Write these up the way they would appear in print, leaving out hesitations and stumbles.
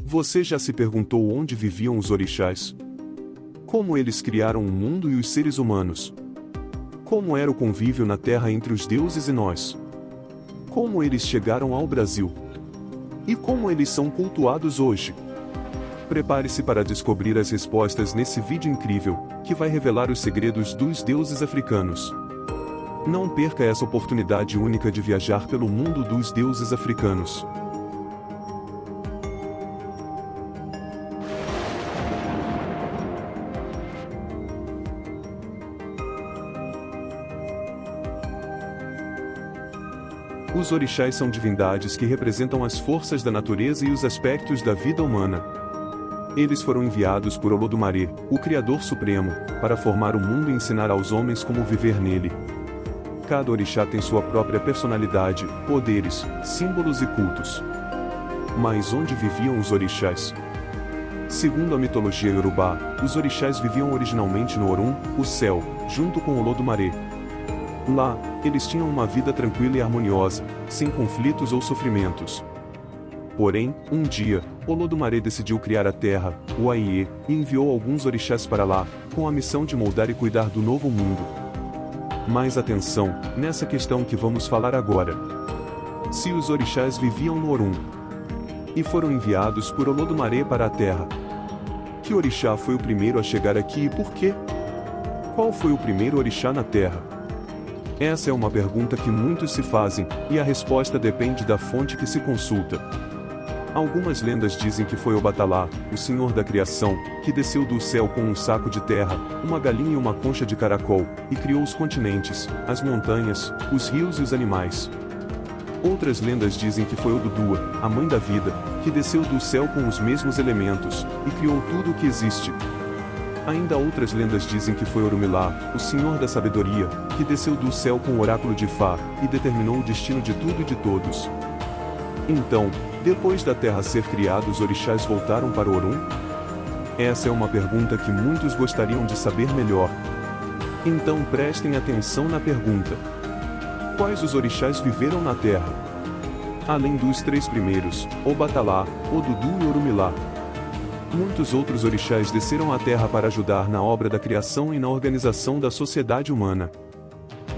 Você já se perguntou onde viviam os orixás? Como eles criaram o mundo e os seres humanos? Como era o convívio na Terra entre os deuses e nós? Como eles chegaram ao Brasil? E como eles são cultuados hoje? Prepare-se para descobrir as respostas nesse vídeo incrível, que vai revelar os segredos dos deuses africanos. Não perca essa oportunidade única de viajar pelo mundo dos deuses africanos. Os orixás são divindades que representam as forças da natureza e os aspectos da vida humana. Eles foram enviados por Olodumare, o Criador Supremo, para formar o mundo e ensinar aos homens como viver nele. Cada orixá tem sua própria personalidade, poderes, símbolos e cultos. Mas onde viviam os orixás? Segundo a mitologia iorubá, os orixás viviam originalmente no Orum, o céu, junto com Olodumare. Lá, eles tinham uma vida tranquila e harmoniosa, sem conflitos ou sofrimentos. Porém, um dia, Olodumare decidiu criar a terra, o Aiê, e enviou alguns orixás para lá, com a missão de moldar e cuidar do novo mundo. Mas atenção, nessa questão que vamos falar agora. Se os orixás viviam no Orum e foram enviados por Olodumare para a terra, que orixá foi o primeiro a chegar aqui e por quê? Qual foi o primeiro orixá na terra? Essa é uma pergunta que muitos se fazem, e a resposta depende da fonte que se consulta. Algumas lendas dizem que foi Obatalá, o senhor da criação, que desceu do céu com um saco de terra, uma galinha e uma concha de caracol, e criou os continentes, as montanhas, os rios e os animais. Outras lendas dizem que foi Odudua, a mãe da vida, que desceu do céu com os mesmos elementos, e criou tudo o que existe. Ainda outras lendas dizem que foi Orumilá, o senhor da sabedoria, que desceu do céu com o oráculo de Fá, e determinou o destino de tudo e de todos. Então, depois da terra ser criada, os orixás voltaram para o Orum? Essa é uma pergunta que muitos gostariam de saber melhor. Então prestem atenção na pergunta. Quais os orixás viveram na terra? Além dos três primeiros, Obatalá, Odudu e Orumilá. Muitos outros orixás desceram à terra para ajudar na obra da criação e na organização da sociedade humana.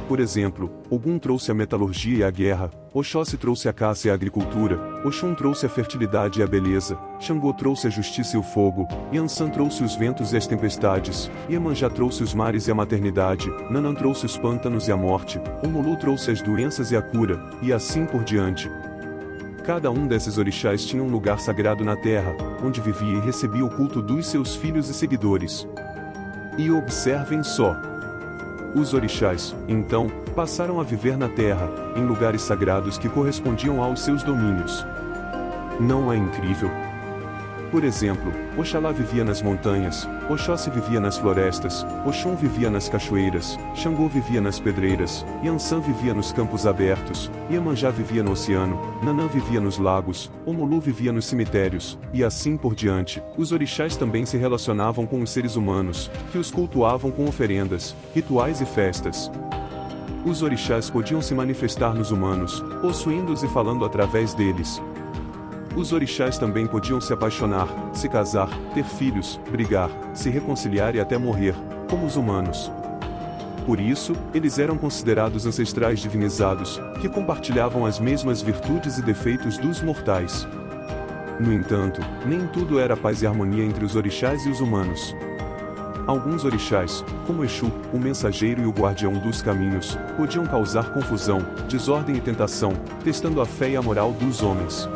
Por exemplo, Ogum trouxe a metalurgia e a guerra, Oxóssi trouxe a caça e a agricultura, Oxum trouxe a fertilidade e a beleza, Xangô trouxe a justiça e o fogo, Yansan trouxe os ventos e as tempestades, Iemanjá trouxe os mares e a maternidade, Nanã trouxe os pântanos e a morte, Omulu trouxe as doenças e a cura, e assim por diante. Cada um desses orixás tinha um lugar sagrado na terra, onde vivia e recebia o culto dos seus filhos e seguidores. E observem só. Os orixás, então, passaram a viver na terra, em lugares sagrados que correspondiam aos seus domínios. Não é incrível? Por exemplo, Oxalá vivia nas montanhas, Oxóssi vivia nas florestas, Oxum vivia nas cachoeiras, Xangô vivia nas pedreiras, Yansan vivia nos campos abertos, Iemanjá vivia no oceano, Nanã vivia nos lagos, Omulu vivia nos cemitérios, e assim por diante. Os orixás também se relacionavam com os seres humanos, que os cultuavam com oferendas, rituais e festas. Os orixás podiam se manifestar nos humanos, possuindo-os e falando através deles. Os orixás também podiam se apaixonar, se casar, ter filhos, brigar, se reconciliar e até morrer, como os humanos. Por isso, eles eram considerados ancestrais divinizados, que compartilhavam as mesmas virtudes e defeitos dos mortais. No entanto, nem tudo era paz e harmonia entre os orixás e os humanos. Alguns orixás, como Exu, o mensageiro e o guardião dos caminhos, podiam causar confusão, desordem e tentação, testando a fé e a moral dos homens.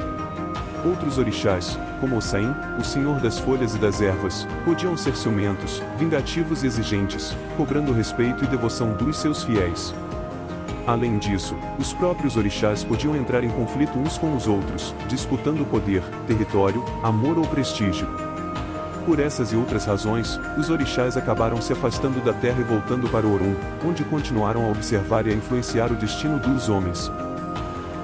Outros orixás, como Ossain, o senhor das folhas e das ervas, podiam ser ciumentos, vingativos e exigentes, cobrando respeito e devoção dos seus fiéis. Além disso, os próprios orixás podiam entrar em conflito uns com os outros, disputando poder, território, amor ou prestígio. Por essas e outras razões, os orixás acabaram se afastando da terra e voltando para o Orum, onde continuaram a observar e a influenciar o destino dos homens.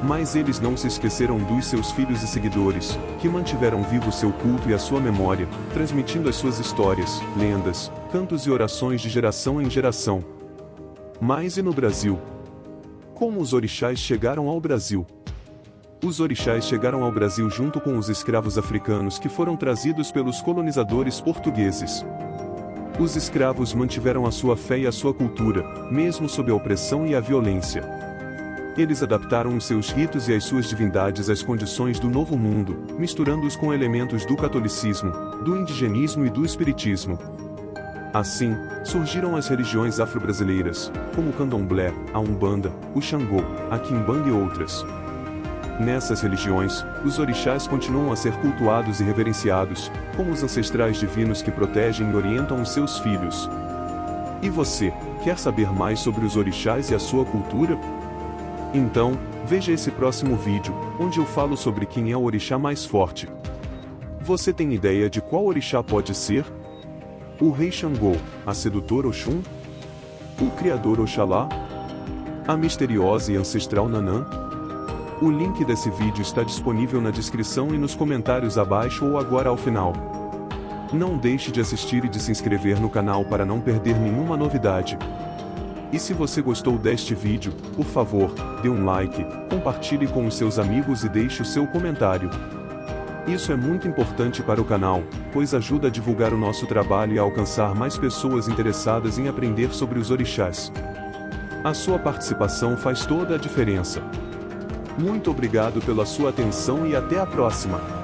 Mas eles não se esqueceram dos seus filhos e seguidores, que mantiveram vivo seu culto e a sua memória, transmitindo as suas histórias, lendas, cantos e orações de geração em geração. Mas e no Brasil? Como os orixás chegaram ao Brasil? Os orixás chegaram ao Brasil junto com os escravos africanos que foram trazidos pelos colonizadores portugueses. Os escravos mantiveram a sua fé e a sua cultura, mesmo sob a opressão e a violência. Eles adaptaram os seus ritos e as suas divindades às condições do Novo Mundo, misturando-os com elementos do catolicismo, do indigenismo e do espiritismo. Assim, surgiram as religiões afro-brasileiras, como o candomblé, a umbanda, o xangô, a quimbanda e outras. Nessas religiões, os orixás continuam a ser cultuados e reverenciados, como os ancestrais divinos que protegem e orientam os seus filhos. E você, quer saber mais sobre os orixás e a sua cultura? Então, veja esse próximo vídeo, onde eu falo sobre quem é o orixá mais forte. Você tem ideia de qual orixá pode ser? O rei Xangô, a sedutora Oxum? O criador Oxalá? A misteriosa e ancestral Nanã? O link desse vídeo está disponível na descrição e nos comentários abaixo ou agora ao final. Não deixe de assistir e de se inscrever no canal para não perder nenhuma novidade. E se você gostou deste vídeo, por favor, dê um like, compartilhe com os seus amigos e deixe o seu comentário. Isso é muito importante para o canal, pois ajuda a divulgar o nosso trabalho e a alcançar mais pessoas interessadas em aprender sobre os orixás. A sua participação faz toda a diferença. Muito obrigado pela sua atenção e até a próxima!